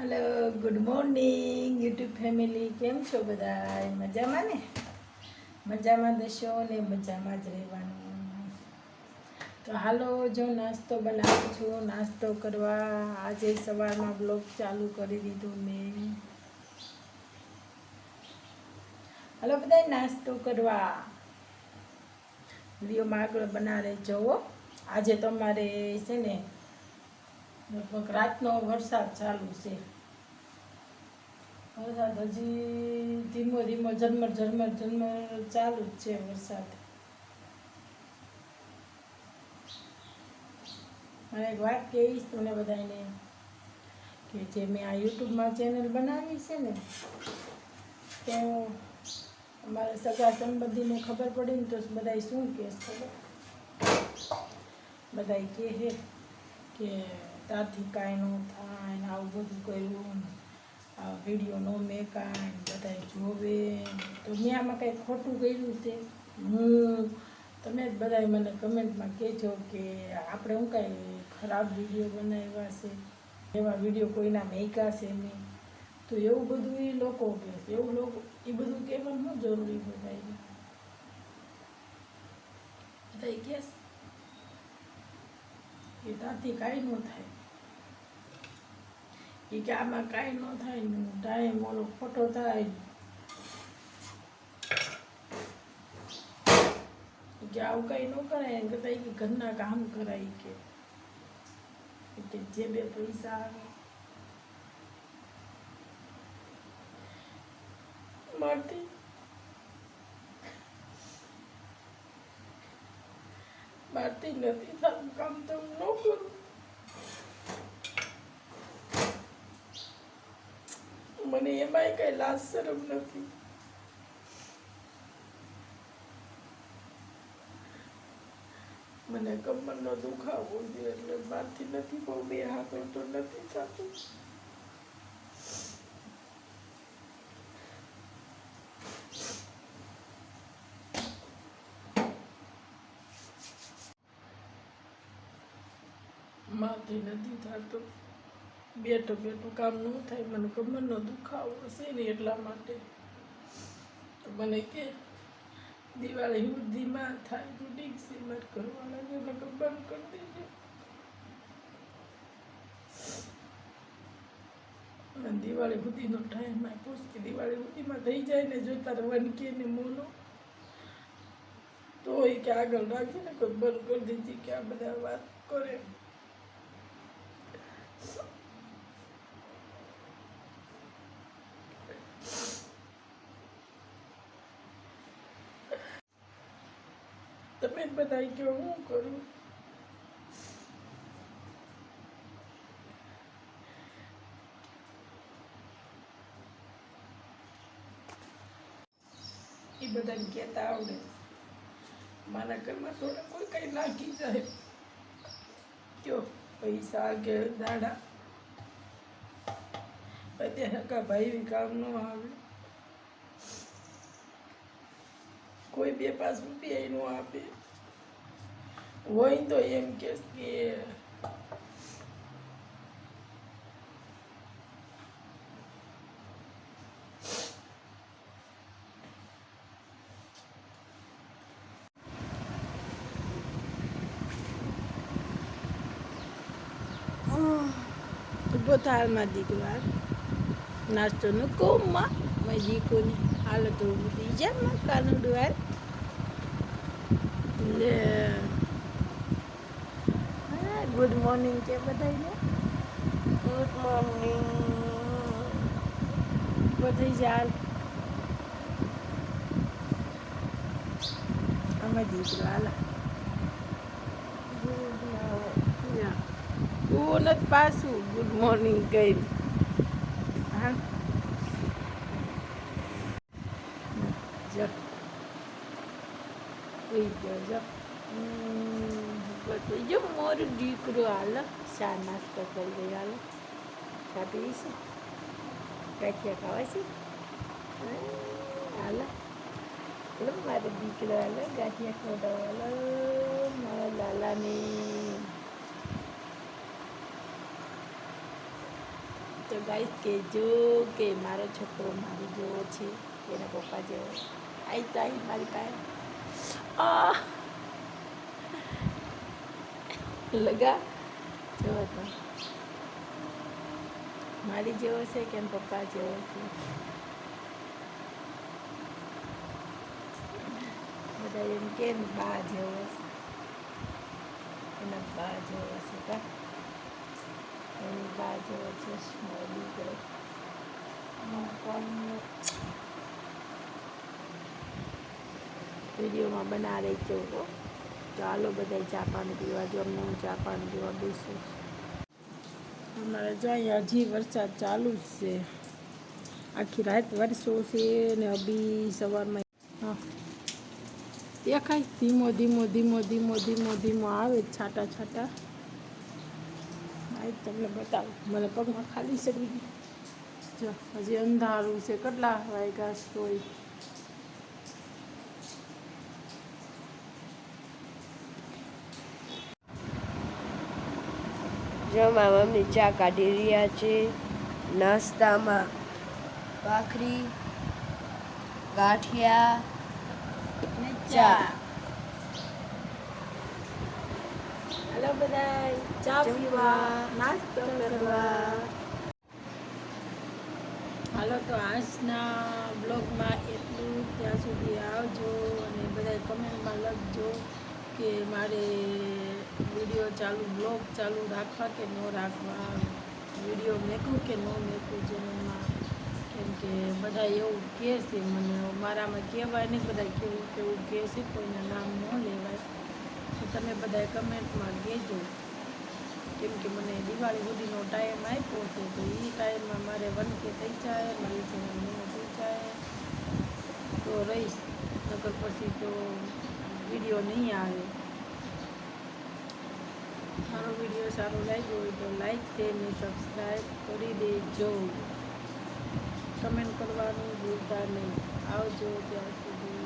Hello good morning YouTube family केम छो बधाय मजामां ने मजामां दशो ने मजामां ज रहेवानुं। तो हालो जो नास्तो बनावुं छुं, नास्तो करवा आज सवारमां ब्लॉग चालू करी दीधो मैं। हालो बधाय नास्तो करवा विडियो में आगळ बना रहेजो। आज तमारे छे ने लगभग रातनो वरसाद चालू छे। वरसाद हजी धीमो धीमो झरमर झरमर झरमर चालू ज छे वरसाद। मारे एक वात कहीश तमने बधाने के जे मैं आ यूट्यूब में चेनल बनावी छे ने तो अमारा सगा संबंधी ने खबर पड़ी ने तो बधाई शुं कहे खबर बधाई कहे के तारथी कांई न थाय ने आवुं बधुं कर्युं आ विडियो नो मेकाय बधाई जोवे तो मैं आमां कांई खोटुं कर्युं छे। हूँ तमे ज बधाई मने कमेंट में कहेजो के आपणे हुं कांई खराब विडियो बनाव्या छे, एवा विडियो कोईना मेक्या छे नहीं। तो एवुं बधुं ई लोको कहे एवुं लोको ए बधुं कहेवानुं शुं जरूरी बधाईने बधाई कहे के तारथी कांई न थाय कि आमां कांई न थाय टाइम ओलो खोटो थाय कि आવું कांई न कराय एना करता कि घरना काम कराय के जे बे पैसा आवे मारती નથી થાતું કામ તો હું ન કરું। મને એમાંય કઈ લાજ શરમ નથી। મને કમરનો દુખાવો છે એટલે મારથી નથી બહુ બે હાથ તો નથી થતું। મારથી નથી થતું બેઠો બેઠું કામ ન થાય। મને કમરનો દુખાવો છે ને એટલા માટે તો મને કે દિવાળી સુધીમાં થાય તો ઠીક છે મારે કરવા લાગે એટલે બંધ કરી દેજો। દિવાળી સુધીનો ટાઈમ આપ્યો કે દિવાળી સુધીમાં થઈ જાય ને જો તારે વનકે ને મોનો તો એ કે આગળ રાખજે ને કોઈ બંધ કરી દેજે કે આ બધા વાત કરે। તમે બધાય કયો હું કરું। એ બધાને કહેતા આવડે મારા ઘરમાં થોડા કોઈ કઈ નાખી જાય કયો પૈસા કે દાડા બધે હકા ભાઈ કામ ન આવે। કોઈ બે પાંચ રૂપિયા નો આપે હોય તો એમ કે પોતામાં દીકરા નાસ્તો ન કોમમાં મારી દીકોની હાલત ઉભી જાય માં કાનુડું હાલ લે ગુડ મોર્નિંગ કે બધાને ગુડ મોર્નિંગ બધી ચાલ અમે દીકરો હાલા તું નથી પાછું ગુડ મોર્નિંગ કહી હા જો મોરો દીકરો હાલો ચા નાસ્તો કરી દે હાલો ચા પીવીશું ગાંઠિયા ખાવા છે હાલો ચલો મારો દીકરો હાલો ગાંઠિયા ખવડાવો હાલો મારા લાલાની તો ગાઈસ કહેજો કે મારો છોકરો મારી જેવો છે એના પપ્પા જેવો. આઈ જાય મારી પાસે લગા જો તો મારી જેવો છે કે એના પપ્પા જેવો છે. બધા એમ કે બા જેવો છે, એના બા જેવો છે કા એની બા જેવો છે મારો દીકરો. વિડીયોમાં બના રહી છે. ચાલો બધા ચા પાણી પીવા જો. અમને હું ચા પાણી પીવા બેસું. અમારે જો અહીંયા હજી વરસાદ ચાલુ જ છે. આખી રાત વરસો છે ને અભી સવારમાં હા દેખાય ધીમો ધીમો ધીમો ધીમો ધીમો ધીમો આવે છાટા છાટા. આ તમને બતાવું. મને પગમાં ખાલી ચડી ગઈ. જો હજી અંધારું છે. કેટલા વાગ્યા હોય? જો મારા મમ્મી ચા કાઢી રહ્યા છે. નાસ્તામાં ભાખરી, ગાંઠિયા, ચા. હાલો બધા ચા પીવા, નાસ્તો કરવા. હાલો તો આજના બ્લોગમાં એટલું. ત્યાં સુધી આવજો અને બધા કમેન્ટમાં લખજો કે મારે વિડીયો ચાલુ બ્લોગ ચાલુ રાખવા કે ન રાખવા, વિડીયો મેકું કે ન મેકું ચેનલમાં. કેમ કે બધા એવું કહે છે મને, મારામાં કહેવાય નહીં, બધા કેવું કેવું કહે છે, કોઈના નામ ન લેવાય. તો તમે બધા કમેન્ટમાં કહેજો. કેમ કે મને દિવાળી સુધીનો ટાઈમ આપ્યો છે, તો એ ટાઈમમાં મારે 1K થઈ જાય, મારી ચેનલ મને થઈ જાય તો રહીશ, નકર પછી તો વિડીયો નહીં આવે. મારો વિડીયો સારો લાગ્યો હોય તો લાઈક શેર ને સબસ્ક્રાઈબ કરી દેજો. કમેન્ટ કરવાનું ભૂલતા નહીં. આવજો ત્યાં સુધી.